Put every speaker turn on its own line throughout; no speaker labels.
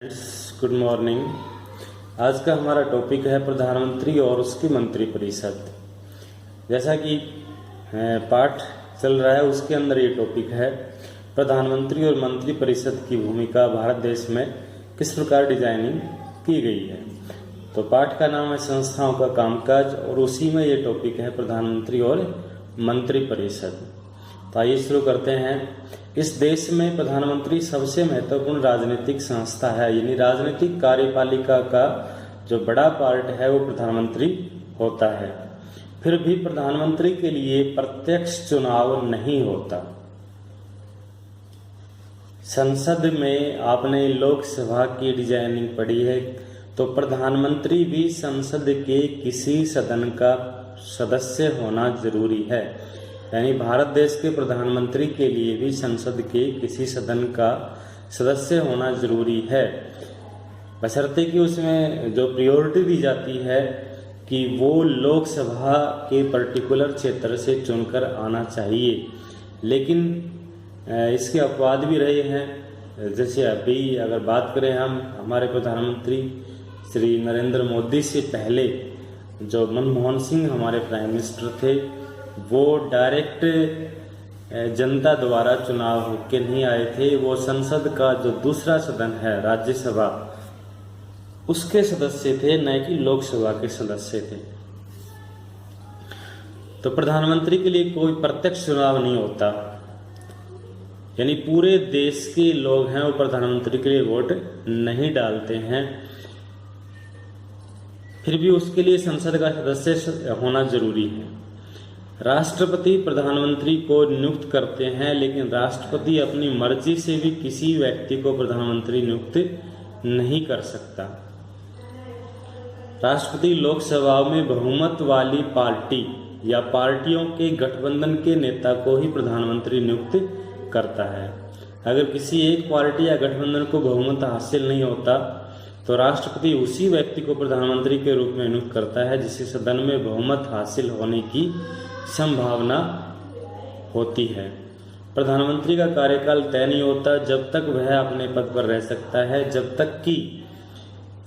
Good morning. आज का हमारा टॉपिक है प्रधानमंत्री और उसकी मंत्रिपरिषद। जैसा कि पाठ चल रहा है उसके अंदर ये टॉपिक है प्रधानमंत्री और मंत्रिपरिषद की भूमिका भारत देश में किस प्रकार डिजाइनिंग की गई है। तो पाठ का नाम है संस्थाओं का कामकाज और उसी में ये टॉपिक है प्रधानमंत्री और मंत्रिपरिषद। तो आइए शुरू करते हैं। इस देश में प्रधानमंत्री सबसे महत्वपूर्ण राजनीतिक संस्था है, यानी राजनीतिक कार्यपालिका का जो बड़ा पार्ट है वो प्रधानमंत्री होता है। फिर भी प्रधानमंत्री के लिए प्रत्यक्ष चुनाव नहीं होता। संसद में आपने लोकसभा की डिजाइनिंग पढ़ी है, तो प्रधानमंत्री भी संसद के किसी सदन का सदस्य होना जरूरी है। यानी भारत देश के प्रधानमंत्री के लिए भी संसद के किसी सदन का सदस्य होना जरूरी है, बशर्ते कि उसमें जो प्रायोरिटी दी जाती है कि वो लोकसभा के पर्टिकुलर क्षेत्र से चुनकर आना चाहिए। लेकिन इसके अपवाद भी रहे हैं। जैसे अभी अगर बात करें हम हमारे प्रधानमंत्री श्री नरेंद्र मोदी से पहले जो मनमोहन सिंह हमारे प्राइम मिनिस्टर थे, वो डायरेक्ट जनता द्वारा चुनाव होकर नहीं आए थे। वो संसद का जो दूसरा सदन है राज्यसभा, उसके सदस्य थे, न कि लोकसभा के सदस्य थे। तो प्रधानमंत्री के लिए कोई प्रत्यक्ष चुनाव नहीं होता, यानी पूरे देश के लोग हैं वो प्रधानमंत्री के लिए वोट नहीं डालते हैं। फिर भी उसके लिए संसद का सदस्य होना जरूरी है। राष्ट्रपति प्रधानमंत्री को नियुक्त करते हैं, लेकिन राष्ट्रपति अपनी मर्जी से भी किसी व्यक्ति को प्रधानमंत्री नियुक्त नहीं कर सकता। राष्ट्रपति लोकसभा में बहुमत वाली पार्टी या पार्टियों के गठबंधन के नेता को ही प्रधानमंत्री नियुक्त करता है। अगर किसी एक पार्टी या गठबंधन को बहुमत हासिल नहीं होता तो राष्ट्रपति उसी व्यक्ति को प्रधानमंत्री के रूप में नियुक्त करता है जिसे सदन में बहुमत हासिल होने की संभावना होती है। प्रधानमंत्री का कार्यकाल तय नहीं होता जब तक वह अपने पद पर रह सकता है, जब तक कि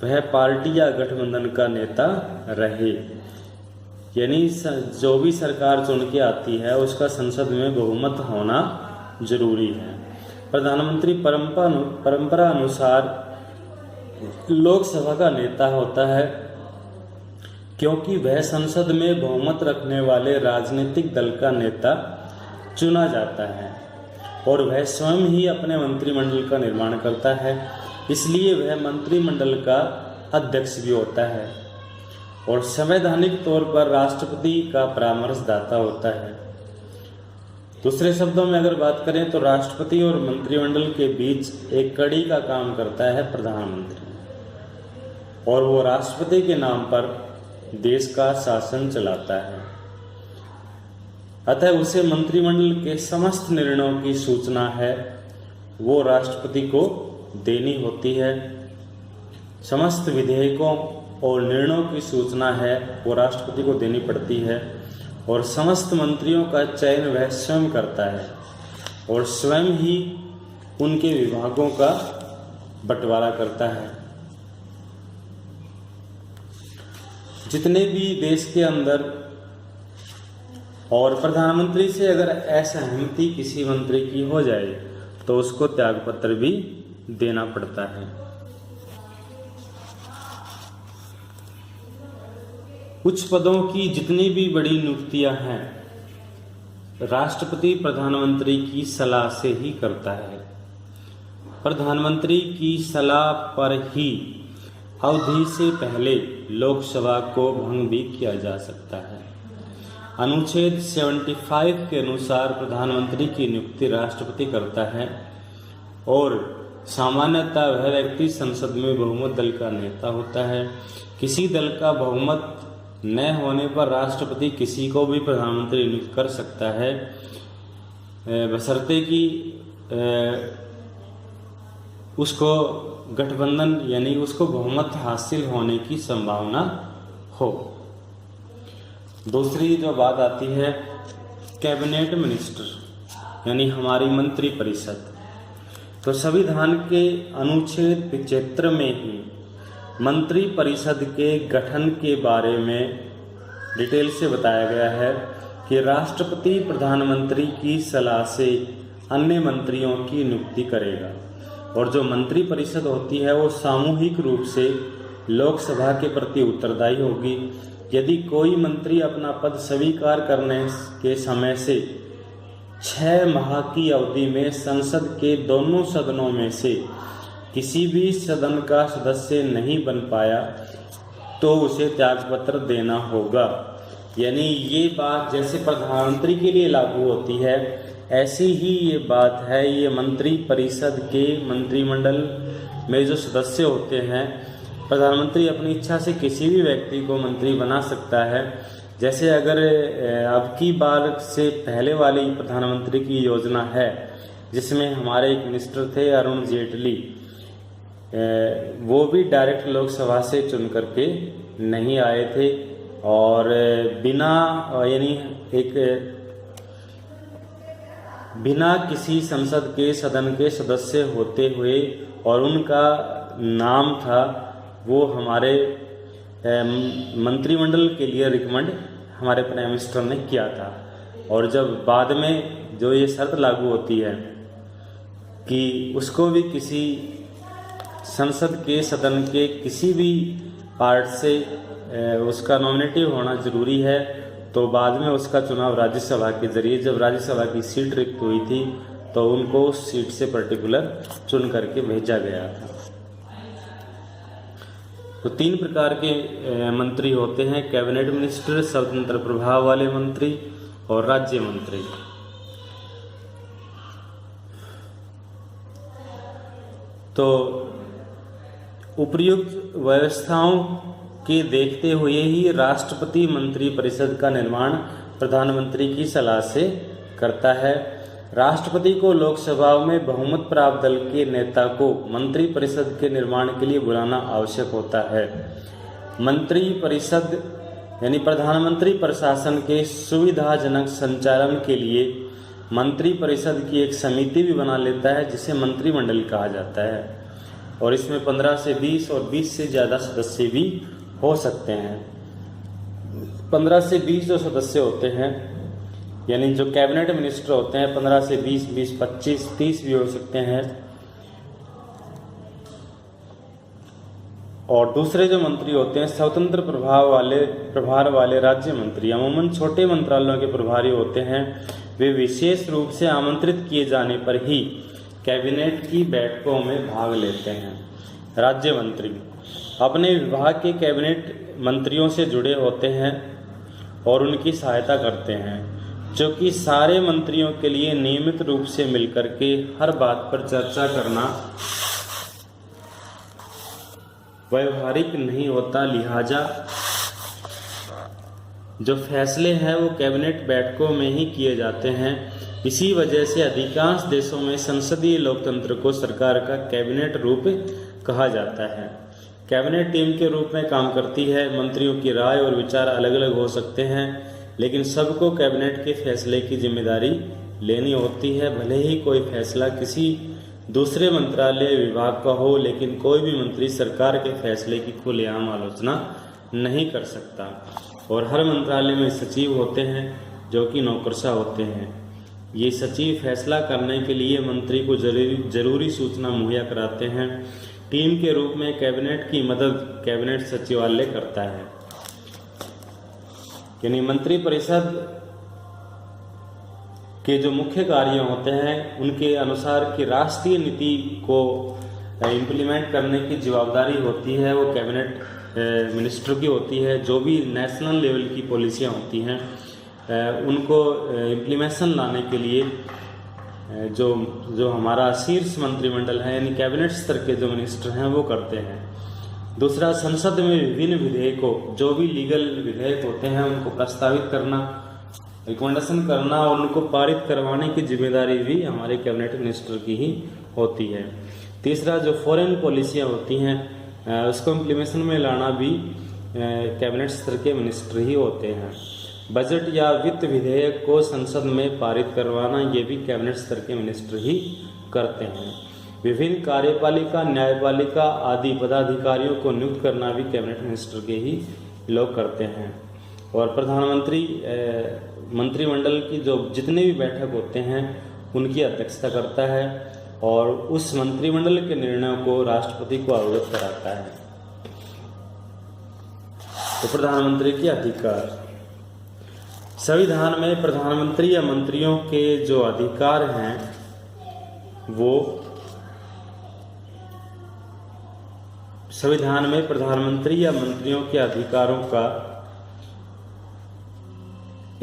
वह पार्टी या गठबंधन का नेता रहे। यानी जो भी सरकार चुन के आती है उसका संसद में बहुमत होना जरूरी है। प्रधानमंत्री परंपरा अनुसार लोकसभा का नेता होता है, क्योंकि वह संसद में बहुमत रखने वाले राजनीतिक दल का नेता चुना जाता है और वह स्वयं ही अपने मंत्रिमंडल का निर्माण करता है। इसलिए वह मंत्रिमंडल का अध्यक्ष भी होता है और संवैधानिक तौर पर राष्ट्रपति का परामर्शदाता होता है। दूसरे शब्दों में अगर बात करें तो राष्ट्रपति और मंत्रिमंडल के बीच एक कड़ी का काम करता है प्रधानमंत्री, और वो राष्ट्रपति के नाम पर देश का शासन चलाता है। अतः उसे मंत्रिमंडल के समस्त निर्णयों की सूचना है वो राष्ट्रपति को देनी होती है। समस्त विधेयकों और निर्णयों की सूचना है वो राष्ट्रपति को देनी पड़ती है, और समस्त मंत्रियों का चयन वह स्वयं करता है और स्वयं ही उनके विभागों का बंटवारा करता है। जितने भी देश के अंदर और प्रधानमंत्री से अगर असहमति किसी मंत्री की हो जाए तो उसको त्यागपत्र भी देना पड़ता है। कुछ पदों की जितनी भी बड़ी नियुक्तियां हैं राष्ट्रपति प्रधानमंत्री की सलाह से ही करता है। प्रधानमंत्री की सलाह पर ही अवधि से पहले लोकसभा को भंग भी किया जा सकता है। अनुच्छेद 75 के अनुसार प्रधानमंत्री की नियुक्ति राष्ट्रपति करता है और सामान्यतः वह व्यक्ति संसद में बहुमत दल का नेता होता है। किसी दल का बहुमत न होने पर राष्ट्रपति किसी को भी प्रधानमंत्री नियुक्त कर सकता है, बशर्ते कि उसको गठबंधन यानी उसको बहुमत हासिल होने की संभावना हो। दूसरी जो बात आती है कैबिनेट मिनिस्टर यानी हमारी मंत्रिपरिषद। तो संविधान के अनुच्छेद 75 में ही मंत्री परिषद के गठन के बारे में डिटेल से बताया गया है कि राष्ट्रपति प्रधानमंत्री की सलाह से अन्य मंत्रियों की नियुक्ति करेगा और जो मंत्री परिषद होती है वो सामूहिक रूप से लोकसभा के प्रति उत्तरदायी होगी। यदि कोई मंत्री अपना पद स्वीकार करने के समय से 6 माह की अवधि में संसद के दोनों सदनों में से किसी भी सदन का सदस्य नहीं बन पाया तो उसे त्यागपत्र देना होगा। यानी ये बात जैसे प्रधानमंत्री के लिए लागू होती है, ऐसी ही ये बात है ये मंत्री परिषद के मंत्रिमंडल में जो सदस्य होते हैं, प्रधानमंत्री अपनी इच्छा से किसी भी व्यक्ति को मंत्री बना सकता है। जैसे अगर अब की बार से पहले वाली प्रधानमंत्री की योजना है जिसमें हमारे एक मिनिस्टर थे अरुण जेटली, वो भी डायरेक्ट लोकसभा से चुन करके नहीं आए थे और बिना किसी संसद के सदन के सदस्य होते हुए, और उनका नाम था वो हमारे मंत्रिमंडल के लिए रिकमेंड हमारे प्राइम मिनिस्टर ने किया था। और जब बाद में जो ये शर्त लागू होती है कि उसको भी किसी संसद के सदन के किसी भी पार्ट से उसका नॉमिनेटिव होना जरूरी है, तो बाद में उसका चुनाव राज्यसभा के जरिए, जब राज्यसभा की सीट रिक्त हुई थी तो उनको उस सीट से पर्टिकुलर चुन करके भेजा गया था। तो 3 प्रकार के मंत्री होते हैं, कैबिनेट मिनिस्टर, स्वतंत्र प्रभाव वाले मंत्री और राज्य मंत्री। तो उपर्युक्त व्यवस्थाओं के देखते हुए ही राष्ट्रपति मंत्री परिषद का निर्माण प्रधानमंत्री की सलाह से करता है। राष्ट्रपति को लोकसभा में बहुमत प्राप्त दल के नेता को मंत्री परिषद के निर्माण के लिए बुलाना आवश्यक होता है। मंत्री परिषद यानी प्रधानमंत्री प्रशासन के सुविधाजनक संचालन के लिए मंत्री परिषद की एक समिति भी बना लेता है जिसे मंत्रिमंडल कहा जाता है, और इसमें 15 से 20 और 20 से ज़्यादा सदस्य भी हो सकते हैं। 15 से 20 जो सदस्य होते हैं यानी जो कैबिनेट मिनिस्टर होते हैं 15 से 20, 20, 25, 30 भी हो सकते हैं। और दूसरे जो मंत्री होते हैं स्वतंत्र प्रभार वाले राज्य मंत्री, अमूमन छोटे मंत्रालयों के प्रभारी होते हैं। वे विशेष रूप से आमंत्रित किए जाने पर ही कैबिनेट की बैठकों में भाग लेते हैं। राज्य मंत्री अपने विभाग के कैबिनेट मंत्रियों से जुड़े होते हैं और उनकी सहायता करते हैं, जो कि सारे मंत्रियों के लिए नियमित रूप से मिलकर के हर बात पर चर्चा करना व्यवहारिक नहीं होता। लिहाजा जो फैसले हैं वो कैबिनेट बैठकों में ही किए जाते हैं। इसी वजह से अधिकांश देशों में संसदीय लोकतंत्र को सरकार का कैबिनेट रूप कहा जाता है। कैबिनेट टीम के रूप में काम करती है। मंत्रियों की राय और विचार अलग अलग हो सकते हैं, लेकिन सबको कैबिनेट के फैसले की जिम्मेदारी लेनी होती है। भले ही कोई फैसला किसी दूसरे मंत्रालय विभाग का हो, लेकिन कोई भी मंत्री सरकार के फैसले की खुलेआम आलोचना नहीं कर सकता। और हर मंत्रालय में सचिव होते हैं जो कि नौकरशाह होते हैं। ये सचिव फैसला करने के लिए मंत्री को जरूरी सूचना मुहैया कराते हैं। टीम के रूप में कैबिनेट की मदद कैबिनेट सचिवालय करता है। यानी मंत्री परिषद के जो मुख्य कार्य होते हैं उनके अनुसार कि राष्ट्रीय नीति को इम्प्लीमेंट करने की जवाबदारी होती है वो कैबिनेट मिनिस्टर की होती है। जो भी नेशनल लेवल की पॉलिसियाँ होती हैं उनको इम्प्लीमेशन लाने के लिए जो हमारा शीर्ष मंत्रिमंडल है यानी कैबिनेट स्तर के जो मिनिस्टर हैं वो करते हैं। दूसरा, संसद में विभिन्न विधेयकों जो भी लीगल विधेयक होते हैं उनको प्रस्तावित करना, रिकमेंडेशन करना और उनको पारित करवाने की जिम्मेदारी भी हमारे कैबिनेट मिनिस्टर की ही होती है। तीसरा, जो फॉरेन पॉलिसियाँ होती हैं उसको इम्प्लीमेशन में लाना भी कैबिनेट स्तर के मिनिस्टर ही होते हैं। बजट या वित्त विधेयक को संसद में पारित करवाना ये भी कैबिनेट स्तर के मिनिस्टर ही करते हैं। विभिन्न कार्यपालिका, न्यायपालिका आदि पदाधिकारियों को नियुक्त करना भी कैबिनेट मिनिस्टर के ही लोग करते हैं। और प्रधानमंत्री मंत्रिमंडल की जो जितने भी बैठक होते हैं उनकी अध्यक्षता करता है और उस मंत्रिमंडल के निर्णयों को राष्ट्रपति को अवगत कराता है। तो प्रधानमंत्री के अधिकार, संविधान में प्रधानमंत्री या मंत्रियों के जो अधिकार हैं वो संविधान में प्रधानमंत्री या मंत्रियों के अधिकारों का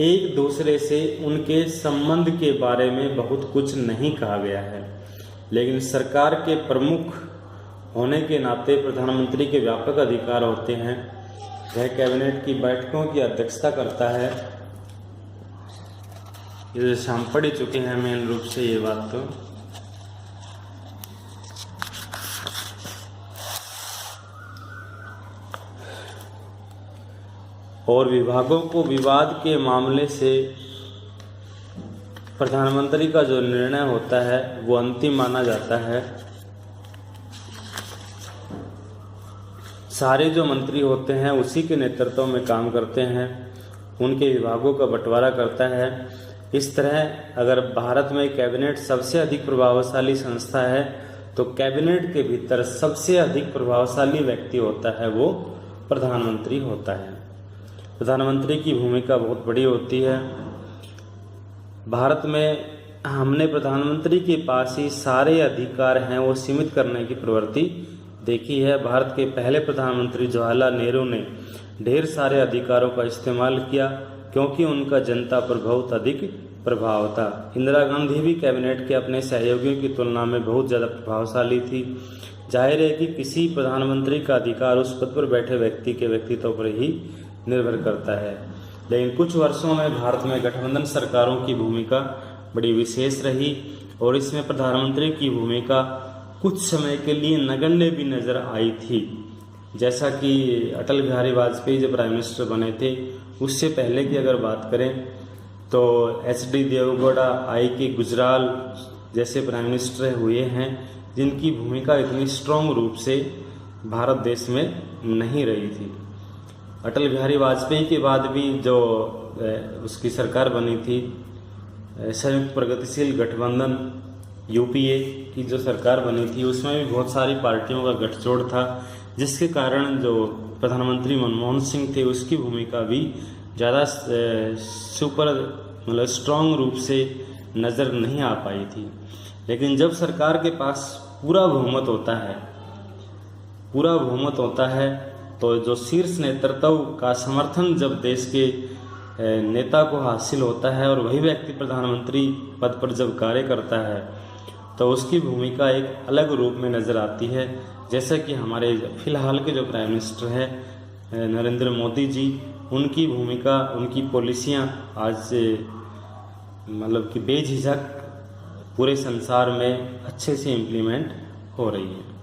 एक दूसरे से उनके संबंध के बारे में बहुत कुछ नहीं कहा गया है, लेकिन सरकार के प्रमुख होने के नाते प्रधानमंत्री के व्यापक अधिकार होते हैं। वह कैबिनेट की बैठकों की अध्यक्षता करता है। ये हम पढ़ ही चुके हैं मेन रूप से ये बात। तो और विभागों को विवाद के मामले से प्रधानमंत्री का जो निर्णय होता है वो अंतिम माना जाता है। सारे जो मंत्री होते हैं उसी के नेतृत्व में काम करते हैं, उनके विभागों का बंटवारा करता है। इस तरह अगर भारत में कैबिनेट सबसे अधिक प्रभावशाली संस्था है तो कैबिनेट के भीतर सबसे अधिक प्रभावशाली व्यक्ति होता है वो प्रधानमंत्री होता है। प्रधानमंत्री की भूमिका बहुत बड़ी होती है। भारत में हमने प्रधानमंत्री के पास ही सारे अधिकार हैं वो सीमित करने की प्रवृत्ति देखी है। भारत के पहले प्रधानमंत्री जवाहरलाल नेहरू ने ढेर सारे अधिकारों का इस्तेमाल किया क्योंकि उनका जनता पर बहुत अधिक प्रभाव था। इंदिरा गांधी भी कैबिनेट के अपने सहयोगियों की तुलना में बहुत ज़्यादा प्रभावशाली थी। जाहिर है कि किसी प्रधानमंत्री का अधिकार उस पद पर बैठे व्यक्ति के व्यक्तित्व पर ही निर्भर करता है। लेकिन कुछ वर्षों में भारत में गठबंधन सरकारों की भूमिका बड़ी विशेष रही और इसमें प्रधानमंत्री की भूमिका कुछ समय के लिए नगण्य भी नजर आई थी। जैसा कि अटल बिहारी वाजपेयी जब प्राइम मिनिस्टर बने थे उससे पहले की अगर बात करें तो एच.डी. देवेगौड़ा, आई.के. गुजराल जैसे प्राइम मिनिस्टर हुए हैं जिनकी भूमिका इतनी स्ट्रॉन्ग रूप से भारत देश में नहीं रही थी। अटल बिहारी वाजपेयी के बाद भी जो उसकी सरकार बनी थी संयुक्त प्रगतिशील गठबंधन यूपीए की जो सरकार बनी थी उसमें भी बहुत सारी पार्टियों का गठजोड़ था, जिसके कारण जो प्रधानमंत्री मनमोहन सिंह थे उसकी भूमिका भी ज़्यादा स्ट्रॉन्ग रूप से नज़र नहीं आ पाई थी। लेकिन जब सरकार के पास पूरा बहुमत होता है तो जो शीर्ष नेतृत्व का समर्थन जब देश के नेता को हासिल होता है और वही व्यक्ति प्रधानमंत्री पद पर जब कार्य करता है तो उसकी भूमिका एक अलग रूप में नज़र आती है। जैसा कि हमारे फिलहाल के जो प्राइम मिनिस्टर हैं नरेंद्र मोदी जी, उनकी भूमिका, उनकी पॉलिसियां आज कि बेझिझक पूरे संसार में अच्छे से इम्प्लीमेंट हो रही है।